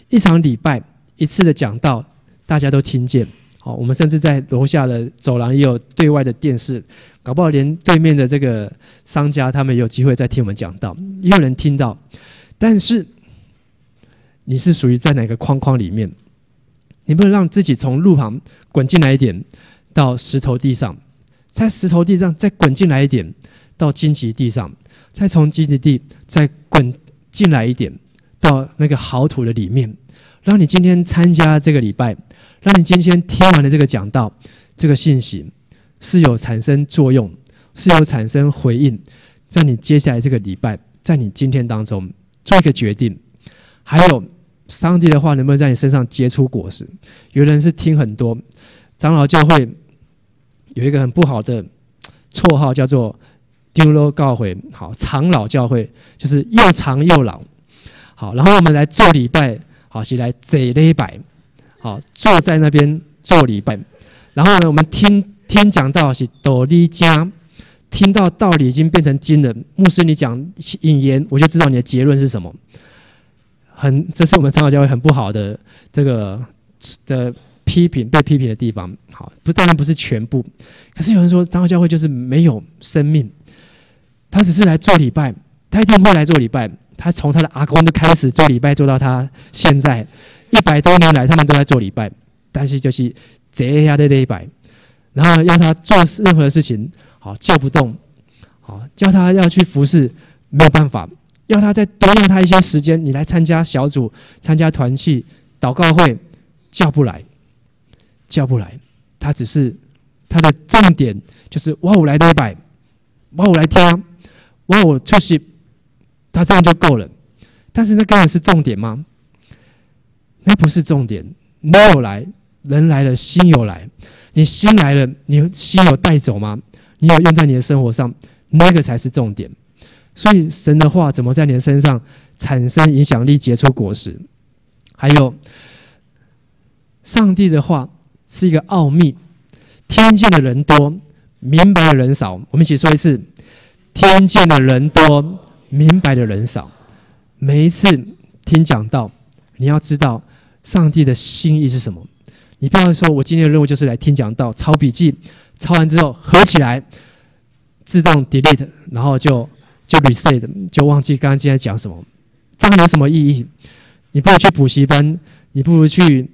一场礼拜一次的讲道，大家都听见。好，我们甚至在楼下的走廊也有对外的电视，搞不好连对面的这个商家他们也有机会在听我们讲道，也有人听到。但是你是属于在哪个框框里面？你不能让自己从路旁滚进来一点到石头地上，在石头地上再滚进来一点到荆棘地上，再从荆棘地再滚进来一点到那个好土的里面。让你今天参加这个礼拜，让你今天听完的这个讲道，这个信息是有产生作用，是有产生回应，在你接下来这个礼拜，在你今天当中做一个决定。还有上帝的话能不能在你身上结出果实？有人是听很多，长老教会有一个很不好的绰号叫做丢罗教会，好，长老教会就是又长又老。好，然后我们来做礼拜，好，是来坐礼拜，好，坐在那边做礼拜。然后呢，我们听讲道是道理家，听到道理已经变成经了。牧师你讲引言，我就知道你的结论是什么。这是我们长老教会很不好的这个的被批评的地方。好，当然不是全部，可是有人说长老教会就是没有生命，他只是来做礼拜，他一定会来做礼拜。他从他的阿公就开始做礼拜，做到他现在100多年来，他们都在做礼拜，但是就是这样的礼拜，然后要他做任何事情，好叫不动，好叫他要去服侍，没有办法。要他再多要他一些时间，你来参加小组、参加团契、祷告会，叫不来。他只是他的重点就是哇，我来礼拜，哇，我来听，哇，我出席，他这样就够了。但是那当然是重点吗？那不是重点。你有来，人来了，心有来。你心来了，你心有带走吗？你有用在你的生活上，那个才是重点。所以神的话怎么在你的身上产生影响力，结出果实？还有上帝的话是一个奥秘，听见的人多，明白的人少。我们一起说一次：听见的人多，明白的人少。每一次听讲道，你要知道上帝的心意是什么。你不要说我今天的任务就是来听讲道，抄笔记，抄完之后合起来，自动 delete， 然后就 reset， 就忘记刚刚今天讲什么，这样有什么意义？你不如去补习班，你不如去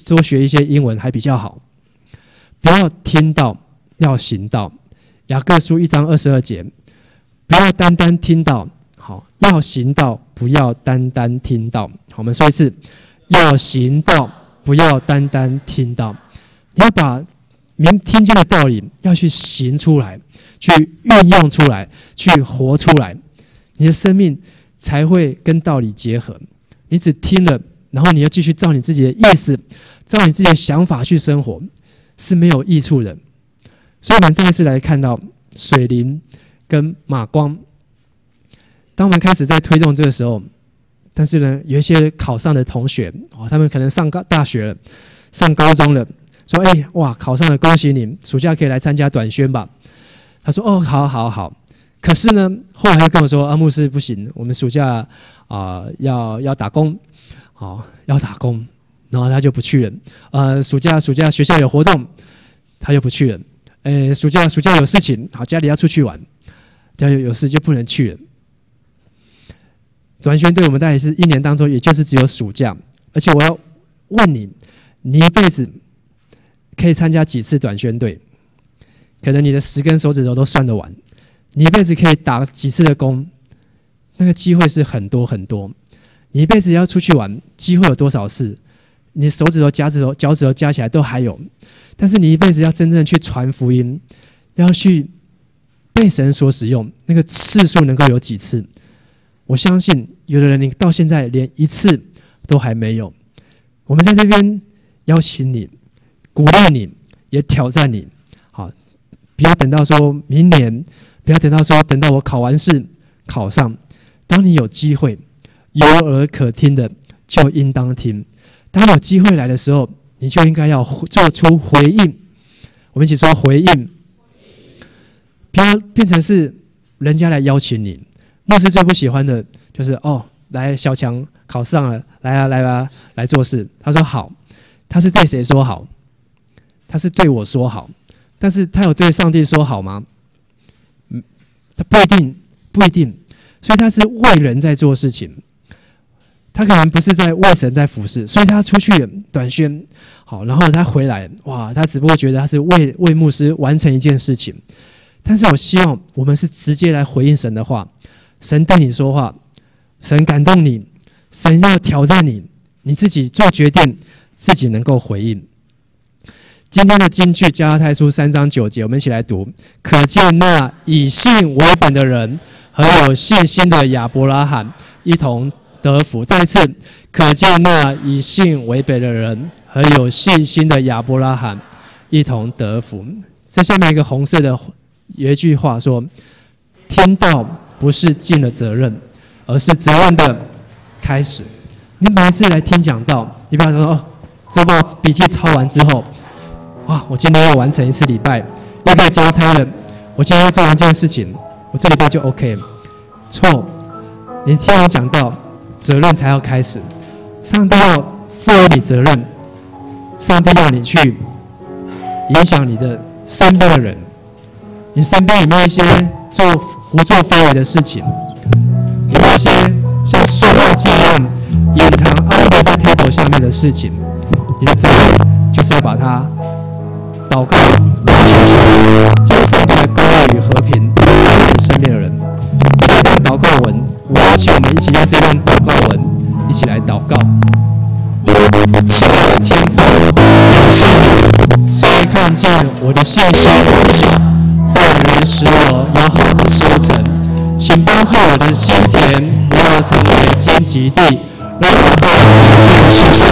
多学一些英文还比较好。不要听到，要行道。雅各书1章22节，不要单单听到，好，要行道，不要单单听到。好，我们说一次，要行道，不要单单听到。你要把听见的道理要去行出来，去运用出来，去活出来，你的生命才会跟道理结合。你只听了，然后你要继续照你自己的意思，照你自己的想法去生活，是没有益处的。所以我们这一次来看到水灵跟马光，当我们开始在推动这个时候，但是呢，有一些考上的同学，他们可能上大学了，上高中了，说：“哇，考上了，恭喜你！暑假可以来参加短宣吧？”他说：“哦，好好好。”可是呢，后来他跟我说：“牧师不行，我们暑假要打工，要打工。”然后他就不去了。暑假学校有活动，他就不去了。暑假有事情，好，家里要出去玩，家里有事就不能去了。短宣对我们大概是1年当中，也就是只有暑假。而且我要问你，你一辈子可以参加几次短宣队？可能你的10根手指头都算得完。你一辈子可以打几次的工？那个机会是很多很多。你一辈子要出去玩，机会有多少次？你手指头、脚趾头加起来都还有。但是你一辈子要真正去传福音，要去被神所使用，那个次数能够有几次？我相信有的人你到现在连1次都还没有。我们在这边邀请你，鼓励你，也挑战你。好，不要等到说明年，不要等到我考完试考上。当你有机会，有耳可听的，就应当听。当有机会来的时候，你就应该要做出回应。我们一起说回应，不要变成是人家来邀请你。牧师最不喜欢的就是来小强考上了，来吧，来做事。他说好，他是对谁说好？他是对我说好，但是他有对上帝说好吗？他不一定。所以他是为人在做事情。他可能不是在为神在服侍，所以他出去短宣，好，然后他回来，哇，他只不过觉得他是为牧师完成一件事情。但是我希望我们是直接来回应神的话，神对你说话，神感动你，神要挑战你，你自己做决定，自己能够回应。今天的金句加拉太书3章9节，我们一起来读。可见那以信为本的人和有信心的亚伯拉罕一同得福。再次，可见那以信为本的人和有信心的亚伯拉罕一同得福。在下面一个红色的有一句话说：听道不是尽了责任，而是责任的开始。你每一次来听讲道，你不要说这报笔记抄完之后，哇，我今天要完成1次礼拜，又可以交差了，我今天要做完一件事情，我这礼拜就 OK 了。错，你听我讲道，责任才要开始。上帝要赋予你责任，上帝要你去影响你的身边的人，你身边有没有一些胡作非为的事情？有没有一些像塑化剂一样隐藏安放在 table 下面的事情？你的责任就是要把它祷告拿出去，将上帝的公义与和平给你身边的人。这段祷告文，我邀请我们一起用这段祷告文一起来祷告。亲爱的天父，感谢你，虽然看见我的信心微小，但仍使我有好的收成。请帮助我的心田不要成为荆棘地，让我在每件事上